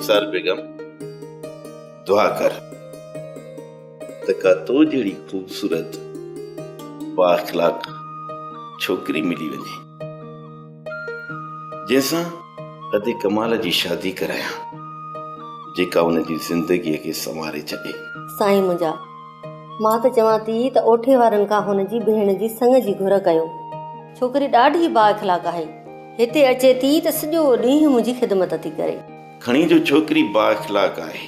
रुखसार बेगम दुआ कर तका तो जड़ी खूबसूरत बाअखलाक छोकरी मिली वने जैसा अदे कमाल जी शादी कराया जेका उन जी जिंदगी के संवारे छॾे। साईं मुंहिंजा मां त चवां थी त ओठे वारनि खां हुन जी भेण जी संग जी घुर कयो। छोकिरी ॾाढी बाअखलाक आहे, हिते अचे थी त सॼो ॾींहुं मुंहिंजी ख़िदमत थी करे। खणी जो छोकिरी बाअखलाक आहे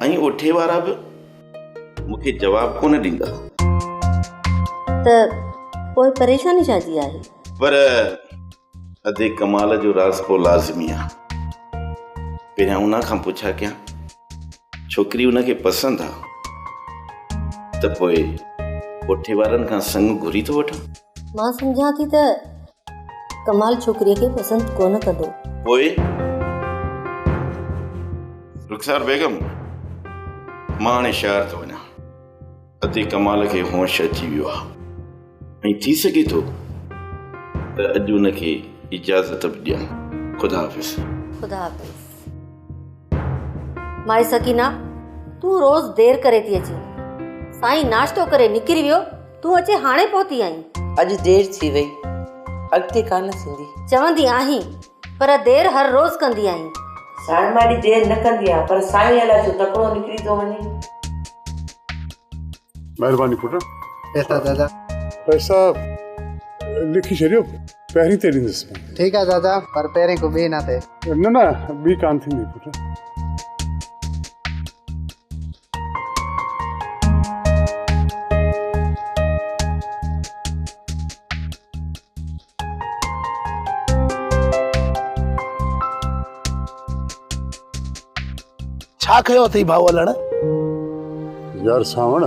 ऐं ओठे वारा बि मूंखे जवाब कोन ॾींदा त पोइ परेशानी छाजी आहे? पर अदे कमाल जो राज़ को लाज़मी आहे। पहिरियां उन खां पुछा कयां छोकिरी उनखे पसंदि आहे त पोइ ओठे वारनि खां संग घुरी थो वठां। मां सम्झां थी त कमाल छोकिरीअ खे पसंदि कोन कंदो। पोइ रुखसार बेगम मां हाणे शहर थो वञा। अदे कमाल खे होश अची वियो आहे ऐं थी सघे थो त अॼु उनखे इजाज़त बि ॾियनि। ख़ुदा हाफ़िज़। ख़ुदा हाफ़िज़। माई सकीना तूं रोज़ देर करे थी अची। साईं नाश्तो करे निकिरी वियो, तूं अचे हाणे पहुती आई। अॼु देर थी वई, अॻिते कान थींदी। चवंदी आहीं पर देर हर रोज़ कंदी आहीं। साईं मां ॾी देर न कंदी आहे पर साईं अलाए छो तकिड़ो निकिरी थो वञे। महिरबानी पुट। पैसा दादा पैसा लिखी छॾियो, पहिरीं ते ॾींदुसि। ठीकु आहे दादा, पर पहिरें को ॿिए न थिए। न न ॿी कान थींदी पुट। छा कयो अथई भाउ हलण? यार सावण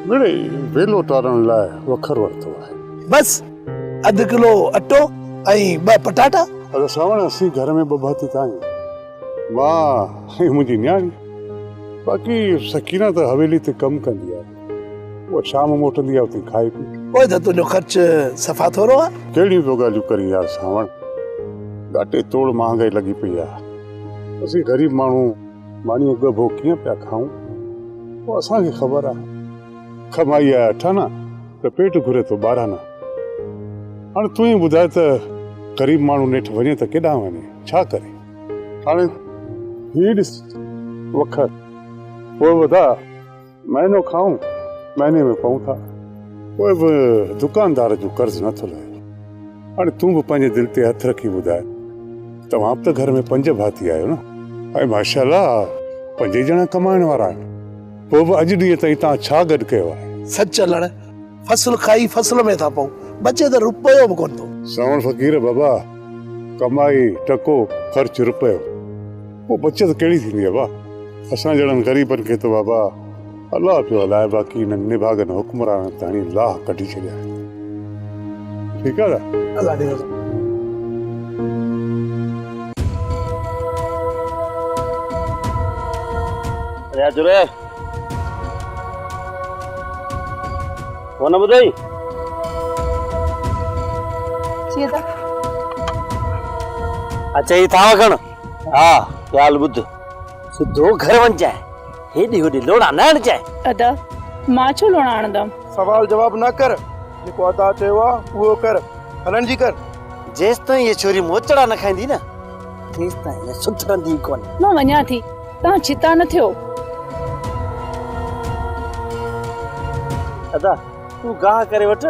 मिड़े वेलो तारण लाइ वखर वरितो आहे। बस अधु किलो अटो ऐं 2 पटाटा। अरे सावण असीं घर में 2 भाती आहियूं, मां ऐं मुंहिंजी न्याणी। बाक़ी सकीना त हवेली ते कमु कंदी आहे, उहा शाम मोटंदी आहे उते खाई पी। ओए त तुंहिंजो ख़र्च सफ़ा थोरो आहे। कहिड़ियूं तो ॻाल्हियूं करी यार सावण, ॾाढे तोड़ महांगाई लॻी पई आहे। असीं ग़रीब माण्हू मानी गभो कीअं पिया खाऊं, पोइ असांखे ख़बर आहे कमाई आहे 8 आना त पेट घुरे थो 12 आना। हाणे तूं ई ॿुधाए त ग़रीब माण्हू नेठि वञे त केॾांहुं वञे, छा करे? हाणे हीअ ॾिस वखर, पोइ वधा महीनो खाऊं महीने में पऊं था, पोइ बि दुकानदार जो कर्ज़ु नथो लहे। हाणे तूं बि पंहिंजे दिलि ते हथु रखी ॿुधाए, तव्हां बि त घर में 5 भाती आहियो न, ऐं माशाल्लाह 5 ॼणा कमाइण वारा आहिनि। पोइ बि अॼु ॾींहं ताईं तव्हां छा गॾु कयो आहे? सच हलण, फसल खाई फसल में था पऊं, बचे त रुपयो बि कोन थो। सावण फ़क़ीर बाबा, कमाई टको ख़र्च रुपयो, पोइ बचत कहिड़ी थींदी आहे भाउ? असां जहिड़नि ग़रीबनि खे त बाबा अलाह पियो हलाए, बाक़ी हिननि निभागनि हुक्मरान ताणी लाह कढी छॾिया। ठीकु आहे न? अलाह ॾे। जुरे कोन ॿुधई? अच्छा ही था खण। हा ॻाल्हि ॿुध, सिधो घर वञ जाए, हेॾी होॾी लोड़ा न हण जाए। अदा मां छो लोड़ा हणंदमि? सवाल जवाब न कर, जेको अदा चयो आहे उहो कर, हलण जी कर। जेसि ताईं ये छोरी मोचड़ा न खाईंदी न तेसि ताईं सुधरंदी कोन। मां वञा थी, तव्हां चिता न थियो। अदा तूं गाह करे वठ,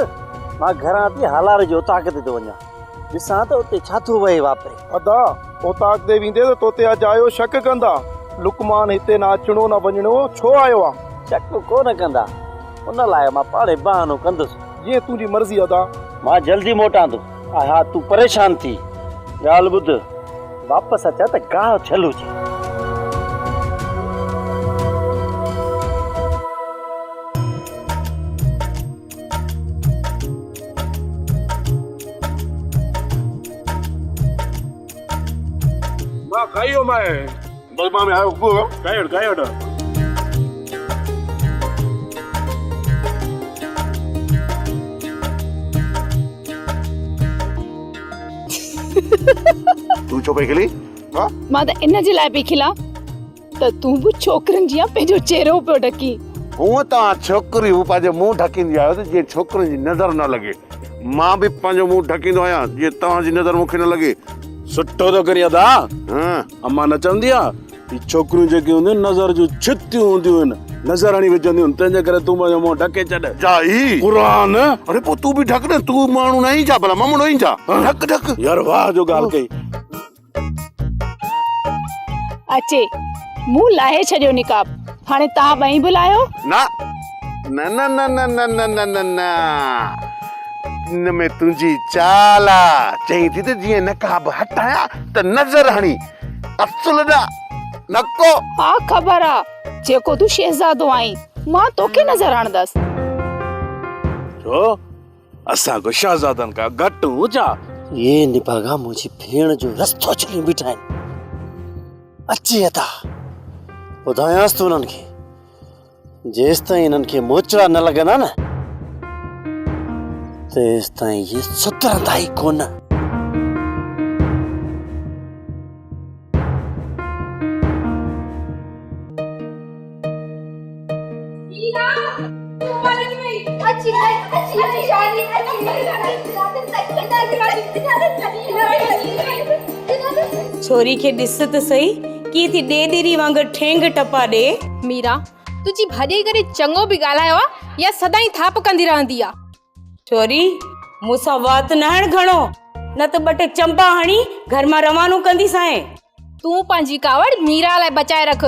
मां घरां थी हालार जो ताक़ ते थो वञा, ॾिसां त उते छा थो वहे वापरे। अदा ओताक दे वेंदे त तोते अॼु आयो शक कंदा, लुकमान हिते न अचणो न वञणो छो आयो आहे? शक कोन कंदा, उन लाइ मां पाड़े बहानो कंदुसि। जीअं तुंहिंजी मर्ज़ी अदा। मां जल्दी मोटां थो। हा तूं परेशान थी, ॻाल्हि ॿुध, वापसि अचां त गाह थियल हुजे। खाइयो मैं बस मां में आयो को गायड़ तू चुप है खिली मां त इन जे लाइ पई खिला त तूं बि छोकिरनि जी पंहिंजो चेहरो पियो ढकी। हूअं तव्हां छोकिरियूं पंहिंजो मुंहुं ढकींदी आहियो त जीअं छोकिरनि जी नज़र न लॻे। मां बि पंहिंजो मुंहुं ढकींदो आहियां जीअं तव्हांजी नज़र मूंखे न लॻे। सुठो तो करी अदा। अम्मा न चवंदी आहे छोकिरियूं जेके हूंदियूं नज़र जूं छितियूं हूंदियूं आहिनि, नज़र हणी विझंदियूं आहिनि, तंहिंजे करे तूं पंहिंजो मुंहुं ढके छॾ। जाई क़ुरान अरे पोइ तूं बि ढक न, तूं माण्हू न ई छा भला मामूड़ो ई छा? ढक ढक यार वाह जो ॻाल्हि कई। अचे मूं लाहे छॾियो निकाब, हाणे तव्हां ॿई बि लाहियो। न न न न न न न न न न इन में तुंहिंजी चाल आहे। चई थी त जीअं नकाब हटाया त नज़र हणी, असुल न नको। हा ख़बर आहे, जेको तूं शहज़ादो आहीं मां तोखे नज़र आणंदसि। छो असां को शहज़ादनि खां घटि हुजा? ये निभागा मुंहिंजी भेण जो रस्तो छॾी बीठा आहिनि। अची अदा ॿुधायांसि तूं उन्हनि खे, जेसि ताईं इन्हनि खे मोचड़ा न लॻंदा न तेसि ताईं ये सुधरंदा ई कोन। छोरी खे ॾिस त सही कीअं थी ॾेॾेरी वांगुरु ठेंग टपा ॾे। मीरा तुझी भॼे करे चङो बि ॻाल्हायो आहे या सदाई थाप कंदी रहंदी आहे? छोरी मूंसां वात न हण घणो, न त ॿ टे चंपा हणी घर मां रवानो कंदी सां। तूं पंहिंजी कावड़ मीरा लाइ बचाए रख,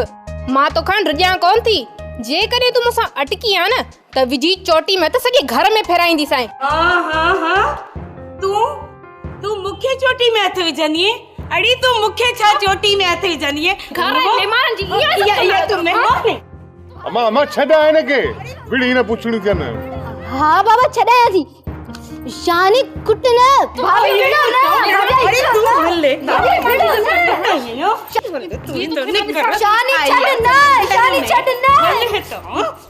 मां तोखां रिॼां कोन थी। जेकॾहिं तूं मूंसां अटकी आ न त विझी चोटी में त सॼे घर में फेराईंदी सां। तूं मूंखे चोटी में हथ विझंदी? अड़ी तूं मूंखे छा चोटी में हथ विझंदी? घर महिमान जी इहा तूं महिमान है। अम्मा अम्मा छॾा हिन खे, विड़ी न पुछणी कनि। हाँ बाबा छॾाया थी। शानी कुट न भाभी न अरे तू हले शानी छॾ न, शानी छॾ न,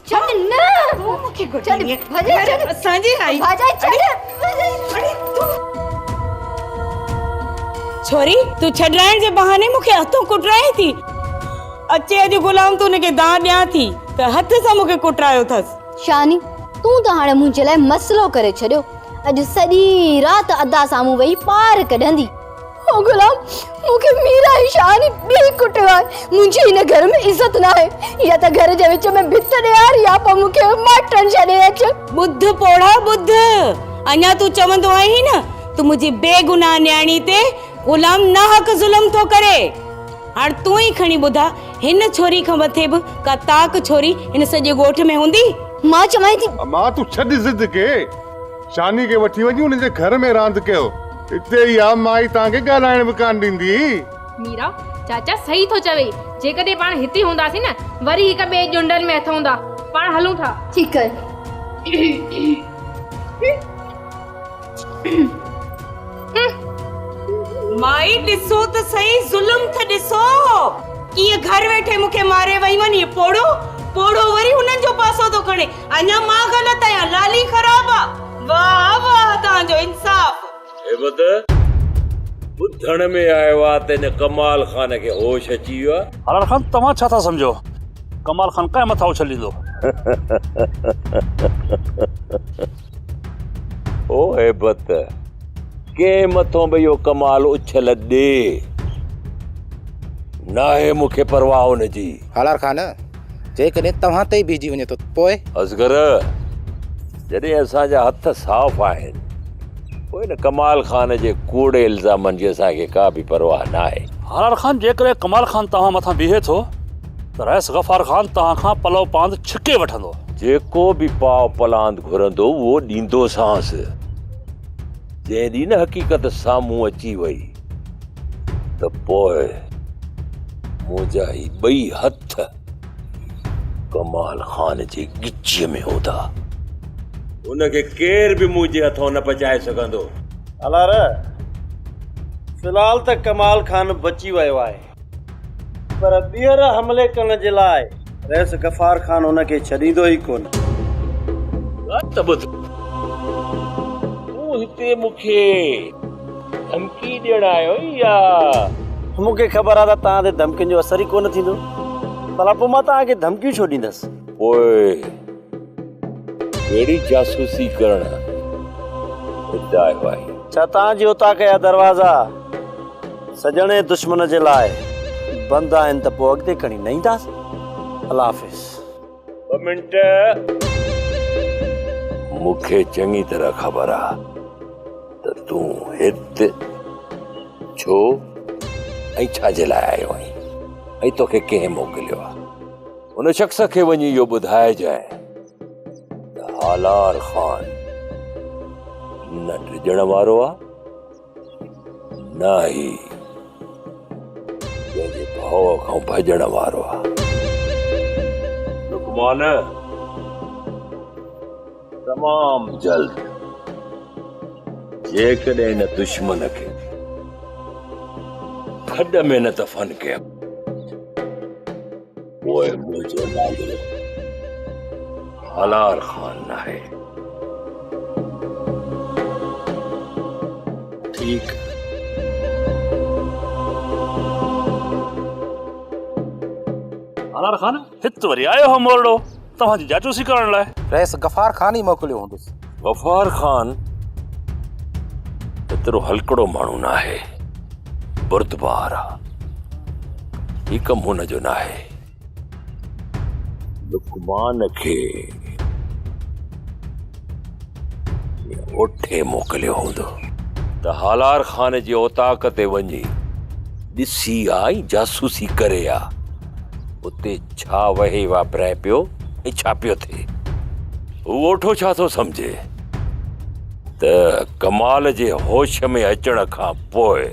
छॾ न मूंखे छॾ गुडनी भजे छॾ असांजी आई भाजा छॾ। अरे तू छोरी तू छॾाइण जे बहाने मूंखे हथों कुटराए थी। अचे अॼु गुलाम तूं उनखे दां ॾियां थी त हथ सां मूंखे कुटरायो अथसि। शानी तूं त हाणे मुंहिंजे लाइ मसलो करे छॾियो। अॼु सॼी राति अदा साम्हूं वेही पार कढंदी। ओ गुलाम मूंखे मीरा ई शानी बि कुटियो आहे। मुंहिंजी हिन घर में इज़त न आहे, या त घर जे विच में भित ॾियार या पोइ मूंखे माटन छॾे अच। ॿुध पोड़ा ॿुध, अञा तूं चवंदो आहीं न तूं मुंहिंजी बेगुनाह न्याणी ते गुलाम न हक़ ज़ुल्म थो करे। हाणे तूं ई खणी ॿुधा, हिन छोरी खां मथे बि का ताक छोरी हिन सॼे ॻोठ में हूंदी? मां चवां थी मां तूं छॾ ज़िद के, शानी खे वठी वञी हुनजे घर में रांदि कयो। हिते ई आ, माई तव्हांखे ॻाल्हाइण बि कान ॾींदी। मीरा चाचा सही थो चवे, जेकॾहिं पाण हिते हूंदासीं न वरी हिक ॿिए जुंडनि में हथ हूंदा। पाण हलूं था। ठीकु आहे। माई ॾिसो त सही ज़ुल्म त ॾिसो, कीअं घर वेठे मूंखे मारे वई वञी। पोड़ो वरी हुननि जो पासो थो खणे। अञा मां ग़लत आहियां, लाली ख़राब आहे। वाह वाह तव्हांजो इंसाफ़। ॿुधण में आयो आहे त हिन कमाल खान खे होश अची वियो आहे। हलाल खान तव्हां छा था सम्झो? कमाल खान कंहिं मथां उछलींदो? ओ हेबत के मथों बि इहो कमाल उछल ॾे, न आहे मूंखे परवाह हुनजी। हलाल खान जेकॾहिं तव्हां ते ई बीजी वञे थो पोइ? असगर जॾहिं असांजा हथ साफ़ आहिनि पोइ न कमाल खान जे कूड़े इल्ज़ामनि जी असांखे का बि परवाह न आहे। हलाल खान जेकॾहिं कमाल खान तव्हां मथां बीहे थो त रईस गफ़ार खान तव्हां खां पलव पांद छिके वठंदो। जेको बि पाव पलांद घुरंदो उहो ॾींदोसांसि। जंहिं ॾींहुं न हक़ीक़त साम्हूं अची वई त पोइ मुंहिंजा ही ॿई हथ कमाल खान जे गिचीअ में हूंदा। उनखे केर बि मुंहिंजे हथों न बचाए सघंदो। हलार फिलहाल त कमाल खान बची वियो आहे, पर ॿीहर हमले करण जे लाइ रईस गफ़ार खान हुनखे छॾींदो ई कोन। त ॿुध, तूं हिते मूंखे धमकी ॾियण आयो या मूंखे ख़बर आहे त तव्हां ते धमकियुनि जो असर ई कोन थींदो, भला पोइ मां तव्हांखे धमकियूं छो ॾींदसि? ओए कहिड़ी जासूसी करणु ॿुधाए भाई। छा तव्हांजी उताक जा दरवाज़ा सजणे दुश्मन जे लाइ बंदि आहिनि त पोइ अॻिते खणी न ईंदासीं? अल्लाह हाफ़िज़। 2 मिंट। मूंखे चङी तरह ख़बर आहे त तूं हिते छो ऐं छा जे लाइ आयो आहीं ऐं तोखे कंहिं मोकिलियो आहे। उन शख़्स खे वञी इहो ॿुधाइजांइ त हालार ख़ान न डिॼण वारो आहे न ई पंहिंजे भउ खां भॼण वारो आहे। लुकमान तमामु जल्द जेकॾहिं हिन दुश्मन खे खॾ में न दफ़न कयो पोइ मुंहिंजो नालो हालार ख़ान न आहे। ठीकु। हालार ख़ान हिते वरी आयो हो मोरड़ो तव्हांजी जासूसी करण लाइ। रईस गफ़ार ख़ान ई मोकिलियो हूंदुसि। गफ़ार ख़ान एतिरो हलकड़ो माण्हू न आहे, बुर्दबार आहे। ही कमु हुनजो न आहे। लुकमान खे ओठे मोकिलियो हूंदो त हालार ख़ान जी औताक ते वञी ॾिसी आई जासूसी करे आ उते छा वहे वापराए पियो ऐं छा पियो थिए। हू ओठो छा थो सम्झे त कमाल जे होश में अचण खां पोइ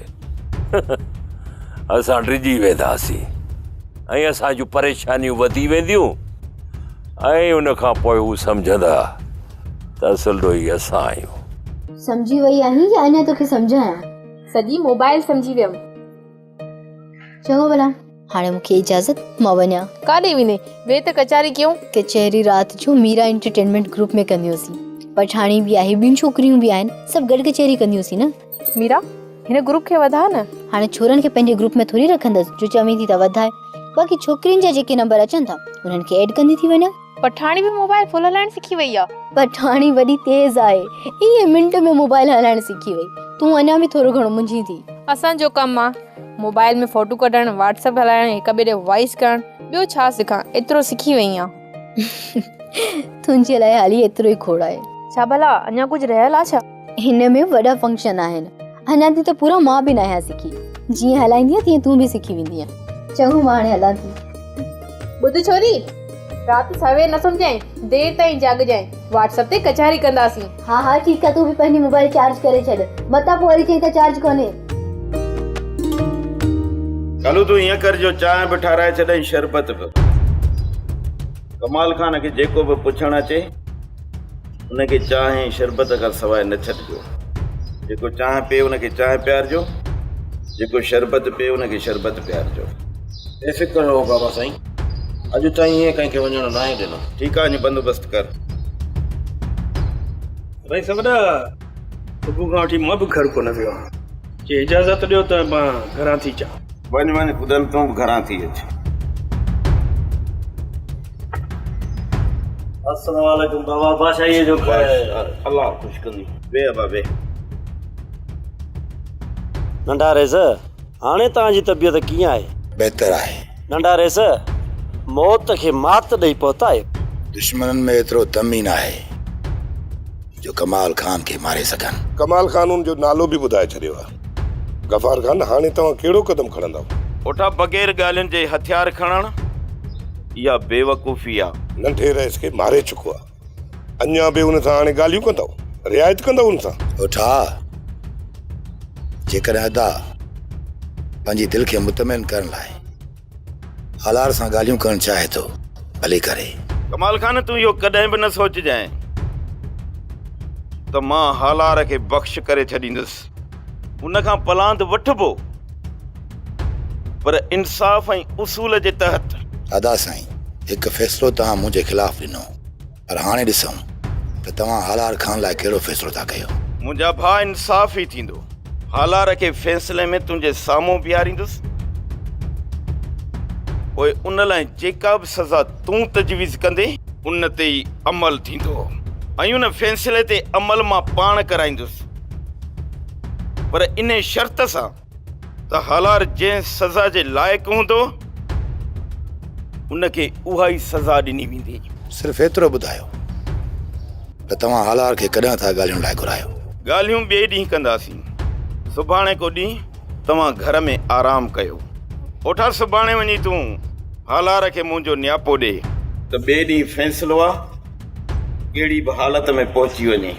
असां डिॼी वेंदासीं ऐं असां जूं परेशानियूं वधी वेंदियूं ऐं उन खां पोइ हू सम्झंदा त असुल ई असां आहियूं। समझी वई आहीं या अञा तोखे सम्झायां? सॼी मोबाइल समझी वियमि। चङो भला हाणे मूंखे इजाज़त, मां वञा। काॾे वेंदे? वे त कचहरी कयूं। कचहरी राति जो मीरा एंटरटेनमेंट ग्रुप में कंदियूंसीं। पठाणी भी आहे, ॿियूं छोकिरियूं भी आहिनि, सभु गॾु कचहरी कंदियूंसीं न। मीरा हिन ग्रुप खे वधा न। हाणे छोरनि खे पंहिंजे ग्रुप में थोरी रखंदसि, जो चवीं थी त वधाए। बाक़ी छोकिरियुनि जा जेके नंबर अचनि था उन्हनि खे ऐड कंदी थी वञा। पठाणी भी मोबाइल फुल हलाइण सिखी वई आहे। पठाणी वॾी तेज आहे, इहे मिंट में मोबाइल हलाइण सिखी वई। तूं अञा भी थोरो घणो मुंझी थी। असांजो कमु आहे मोबाइल में फोटो कढण, व्हाट्सएप हलाइण, हिक ॿिए ॾे वॉइस करण। ॿियो छा सिखां? एतिरो सिखी वई आहियां। तुंहिंजे लाइ हाली एतिरो ई खोड़ आहे। छा भला अञा कुछ रहियल आहे छा? हिन में वॾा फंक्शन आहिनि। अञा थी त पूरा मां बि न आहियां सिखी। जीअं हलाईंदी तीअं तूं बि सिखी वेंदी। चङो मां हाणे हलां थी। ॿुध छोरी, राति सवेर न सुम्हजांइ, देर ताईं जागजांइ। व्हाट्सएप ते कचहरी कंदासीं। हा हा ठीकु आहे। तूं बि पंहिंजी मोबाइल चार्ज करे छॾ, मतां पोइ वरी चई त चार्ज कोन्हे। कालू तूं ईअं कर जो चांहि बि ठाराए छॾई, शरबत बि। कमाल ख़ान खे जेको बि पुछणु अचे उनखे चांहि शरबत खां सवाइ न छॾिजो। जेको चांहि पीए उनखे चांहि पियारजो, जेको शरबत पीए उनखे शरबत पियारजो। बेफ़िक्र रहो बाबा साईं, अॼु ताईं ईअं कंहिंखे वञणु न आहे ॾिनो। ठीकु आहे, अञु बंदोबस्तु कर। भाई सवड़ा सुबुह खां वठी मां बि घर कोन वियो आहियां। जे इजाज़त ॾियो त मां घरां थी अचां। वञ वञ ख़ुदनि तूं बि घरां थी अच। अस्सलाम वालेकुम बाबा। बादशाही जो अल्लाह ख़ुशि कंदी। वे अबा वे। नंढा रेस, हाणे तव्हांजी तबियत कीअं आहे? बहितर आहे। नंढा रेस, मौत खे मात ॾेई पहुतायो। दुश्मननि में एतिरो दम ई न आहे जो कमाल ख़ान खे मारे सघनि। कमाल ख़ान जो नालो बि ॿुधाए छॾियो आहे। गफ़ार ख़ान, हाणे तव्हां कहिड़ो क़दम खणंदव? उठा बग़ैर ॻाल्हियुनि जे हथियार खणणु इहा बेवकूफ़ी आहे। नंढे रईस खे मारे चुको आहे, अञा बि हुन सां हाणे ॻाल्हियूं कंदव, रिआयत कंदव हुन सां? उठा, जेकॾहिं अदा पंहिंजी दिलि खे मुतमिन करण लाइ हालार सां ॻाल्हियूं करणु चाहे थो, भले करे। कमाल ख़ान, तूं इहो कॾहिं बि न सोचिजांइ त मां हालार खे बख़्श करे छॾींदुसि। उनखां पलांद वठिबो, पर इंसाफ़ ऐं उसूल जे तहत। अदा साईं, हिकु फ़ैसिलो तव्हां मुंहिंजे ख़िलाफ़ ॾिनो, पर हाणे ॾिसूं त तव्हां हालार ख़ान लाइ कहिड़ो फ़ैसिलो था कयो। मुंहिंजा भाउ इंसाफ़ ई थींदो। हालार खे फ़ैसिले में तुंहिंजे साम्हूं बीहारींदुसि पोइ उन लाइ जेका बि सज़ा तूं तजवीज़ कंदे उन ते ई अमल थींदो ऐं उन फ़ैसिले ते अमल मां पाण कराईंदुसि, पर इन शर्त सां त हालार जंहिं सज़ा जे लाइक़ु हूंदो उनखे उहा ई सज़ा ॾिनी वेंदी। सिर्फ़ु एतिरो ॿुधायो त तव्हां हालार खे कॾहिं था ॻाल्हियुनि लाइ घुरायो? ॻाल्हियूं ॿिए ॾींहुं कंदासीं। सुभाणे को ॾींहुं तव्हां घर में आराम कयो। ओठा सुभाणे वञी तूं हालार खे मुंहिंजो नियापो ॾे त ॿिए ॾींहुं फ़ैसिलो आहे कहिड़ी बि हालत में पहुची वञे।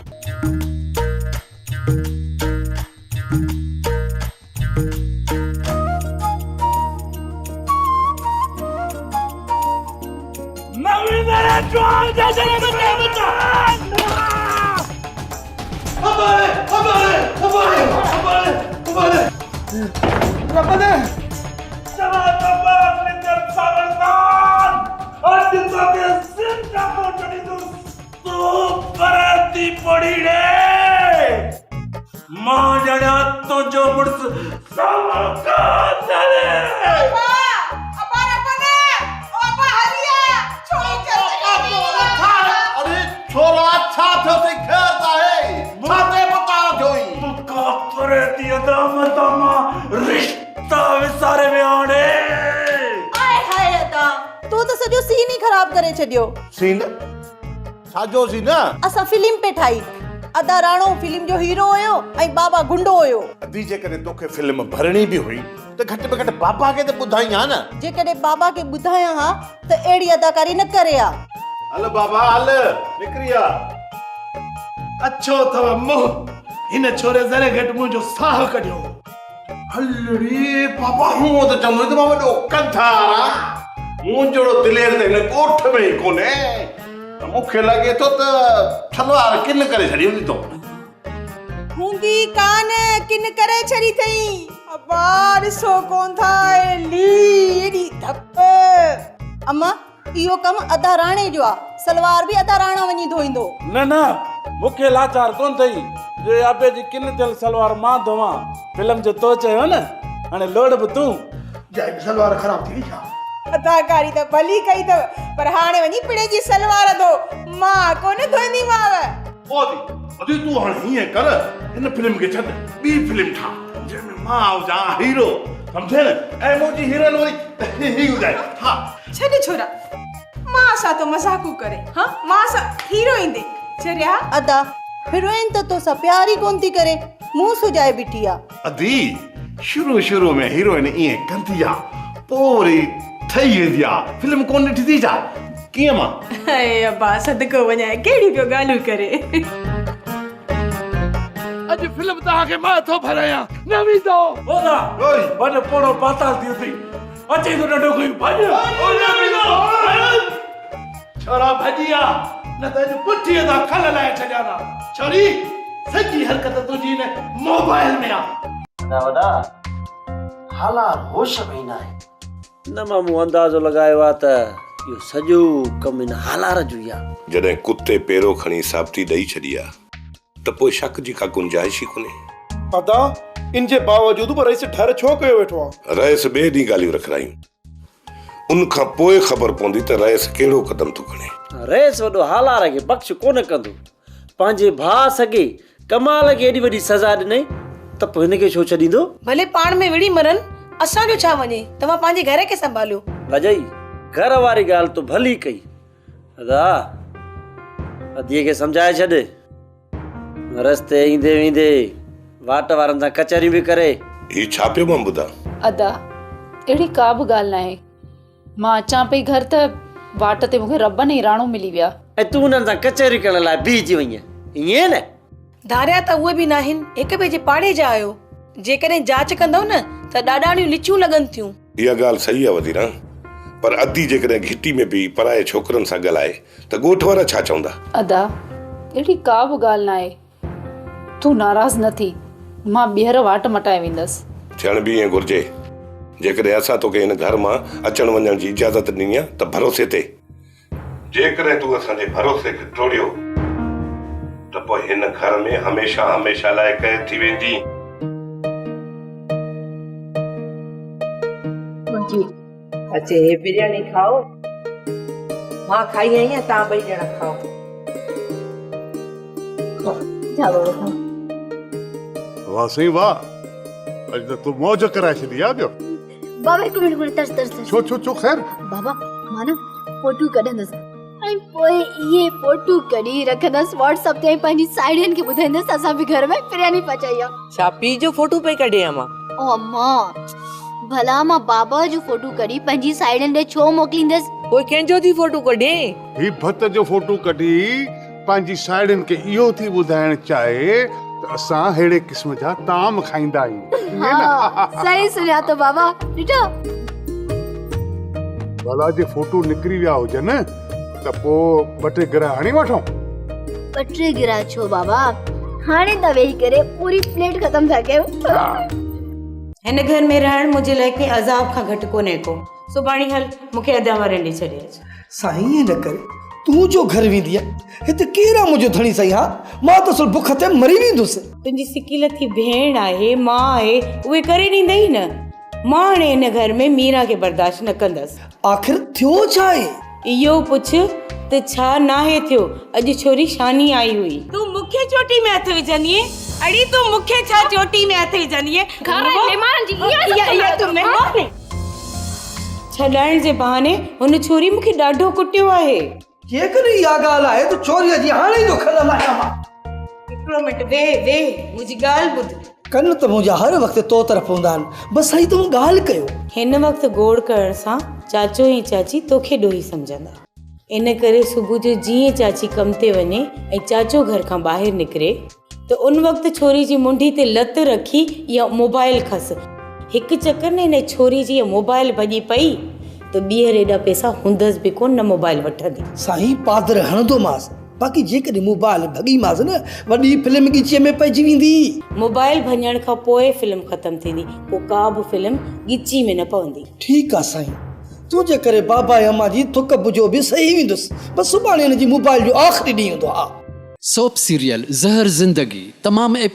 सीन साजो सी ना असा फिल्म पे ठाई। अदा राणो फिल्म जो हीरो हुयो ऐं बाबा गुंडो हुयो। अदी जे कने तोखे फिल्म भरणी भी हुई त घट में घट बाबा के त बुधाई हा ना। जे कने बाबा के बुधाया हा त एड़ी अदाकारी न करे आ। हल बाबा हल निकरिया। अच्छो थव मुंह इन छोरे जरे घट मुंह जो साह कढियो। हलड़ी बाबा हूं त चंदो त बाबा डो कंथारा मुंह जोड़ो दिलेर ते न कोठ में कोने त मुखे लगे तो त छलवार किन करे छड़ी हुंदी तो हुंदी कान किन करे छड़ी थई। अब्बा ॾिसो कोन था ली एडी धप। अम्मा इहो कम अदा राणे जो आ, सलवार भी अदा राणा वनी धोइंदो। न न मुखे लाचार कोन थई जे आपे जी किन थियल सलवार मां धोवा। फिल्म जो तो चयो न हाने लोड भी तू जाए सलवार खराब थी छा। अदाकारी त भली कई थव पर हाणे वनी पिणे जी सलवार धो मां कोन धोईंदी माव। ओदी अदी तू हाणे हिए कर इन फिल्म के छड बी फिल्म ठा जे में मां जा हीरो समझे न ए मोजी हीरोइन वरी ही हो जाए। हां छड छोरा मां सा तो मजाक करे। हां मां सा हीरोइन दे चरिया अदा हीरोइन तो सा प्यार ही कोन थी करे मुंह सुजाए बिटिया। अदी शुरू में हीरोइन ये कंदिया पोरी थई वेंदिया फिल्म कोन ॾिठी थी छा कीअं मां। अरे अब्बा सदको वञाए केड़ी पियो ॻाल्हियूं करे। अज फिल्म ता के मां थो भराया नवी तो ओदा ओए बने पोड़ो पाताल दियो थी अचे तो डडो कोई भज ओ नवी तो छोरा भजिया न त पुठी दा खल लाए छजाना छोरी सजी हरकत तुजी ने मोबाइल में आ ना वडा हाला होश में ना है। न मामू अंदाज़ो लगायो आ त यो सजो कम इन हालार जो या। जॾहिं कुत्ते पेरो खणी साबिती ॾेई छॾी आ त पोइ शक जी का गुंजाइश ई कोन्हे। अदा इन जे बावजूद पर रईस ठहर छो कयो वेठो आ। रईस ॿिए ॾींहुं ॻाल्हियूं रखरायूं उन खां पोइ ख़बर पवंदी त रईस कहिड़ो कदम थो खणे। रईस वॾो हालार खे बख़्श कोन कंदो। पंहिंजे भाउ सगे कमाल खे एॾी वॾी सज़ा ॾिनई त पोइ हिनखे छो छॾींदो। भले पाण में विड़ी मरन असां जो छा वञे तव्हां पंहिंजे घर खे संभालियो। भॼई घर वारी ॻाल्हि तो भली कई अदा अदीअ खे सम्झाए छॾ। रस्ते ईंदे वेंदे वाट वारनि सां कचहरी भी करे। ही छा पियो मां ॿुधां। अदा अहिड़ी का बि ॻाल्हि न आहे। मां अचां पई घर त वाट ते मूंखे रब ने राणो मिली विया ऐं तूं उन्हनि सां कचहरी करण लाइ बीहजी वई ईअं न। धारिया त उहे बि नाहिन हिक ॿिए जे पाड़े जा आहियो। जेकॾहिं जांच कंदव न त ॾाढाणियूं लिचियूं लॻनि थियूं। इहा ॻाल्हि सही आहे वधीरा पर अदी जेकॾहिं घिटी में बि पराए छोकरनि सां ॻाल्हाए त ॻोठ वारा छा चवंदा। अदा अहिड़ी का बि ॻाल्हि न आहे। तूं नाराज़ न थी मां ॿीहर वाट मटाए वेंदसि। थियण बि ईअं घुरिजे। जेकॾहिं असां तोखे हिन घर मां अचण वञण जी इजाज़त ॾिनी आहे त भरोसे ते। जेकॾहिं तूं असांजे भरोसे खे टोड़ियो त पोइ हिन घर में हमेशा हमेशा लाइ क़ैद थी वेंदी। अचे हे बिरयानी खाओ मां खाई आई आहियां तव्हां ॿई ॼणा खाओ वाह साईं वाह अॼु त तूं मौज कराए छॾी आहे ॿियो बाबा हिकु मिनट तरस तरस छो छो छो ख़ैर बाबा मां न फोटू कढंदसि ऐं पोइ इहे फोटू कढी रखंदसि व्हाट्सएप ते पंहिंजी साहेड़ियुनि खे ॿुधाईंदसि असां बि घर में बिरयानी पचाई आहे छा पी जो फोटू पे कढे मां ओ अम्मा भला मां बाबा जो फोटू कढी पंहिंजी साहेड़ियुनि ॾे छो मोकिलींदसि कोई कंहिंजो थी फोटू कढे ही भत जो फोटू कढी पंहिंजी साहेड़ियुनि खे इहो थी ॿुधाइण चाहे त असां अहिड़े क़िस्म जा ताम खाईंदा आहियूं सही सुनिया तो बाबा ॾिठो भला जे फोटू निकिरी विया हुजनि त पोइ ॿ टे गिरा हणी वठूं 2-3 गिरा छो बाबा हाणे त वेही करे पूरी प्लेट खत्म था कयूं हिन घर में रहण मुंहिंजे लाइ कंहिं अज़ाब खां घटि कोन्हे को सुभाणे हल मूंखे अदा वारे ॾे छॾे अच साईं ईअं न करे तूं जो घर वेंदी आहे हिते केरु आहे मुंहिंजो धणी साईं हा मां त असल बुख ते मरी वेंदुसि तुंहिंजी सिकी लथी भेण आहे मां आहे उहे करे ॾींदई न मां हाणे हिन घर में मीरा खे बर्दाश्त न कंदसि आख़िर थियो छा आहे इहो पुछ त छा नाहे थियो अॼु छोरी शानी आई हुई तूं मूंखे चोटी में हथ विझंदीअ अड़ी तूं मूंखे छा चोटी में हथ विझंदीअ छॾाइण जे बहाने हुन छोरी मूंखे ॾाढो कुटियो आहे जेकॾहिं इहा ॻाल्हि आहे त चोरीअ जी हाणे ई खलल आहियां मां हिकिड़ो मिंट वे मुंहिंजी ॻाल्हि ॿुध कन त मुंहिंजा हर वक़्तु तो तरफ़ हूंदा आहिनि बसि साईं तूं ॻाल्हि कयो हिन वक़्तु गोड़ करण सां चाचो ऐं चाची तोखे ॾोही सम्झंदा इन करे सुबुह जो जीअं चाची कम ते वञे ऐं चाचो घर खां ॿाहिरि निकिरे त उन वक़्तु छोरी जी मुंडी ते लत रखी या मोबाइल खस हिकु चकर न हिन छोरी जी मोबाइल भॼी पई त ॿीहर एॾा पैसा हूंदसि बि कोन न मोबाइल वठंदी साईं पादर हणंदोमांसि बाक़ी जेकॾहिं मोबाइल भॻीमांसि न वॾी फिल्म ॻीचीअ में पइजी वेंदी मोबाइल भञण खां पोइ फिल्म ख़तम थींदी पोइ का बि फिल्म ॻीची में न पवंदी ठीकु आहे साईं तुंहिंजे करे बाबा ऐं अम्मा जी थुक बुझो बि सही वेंदुसि बसि सुभाणे हिन जी मोबाइल जो आख़िरी ॾींहुं हूंदो आहे सोप सीरियल ज़हर ज़िंदगी तमाम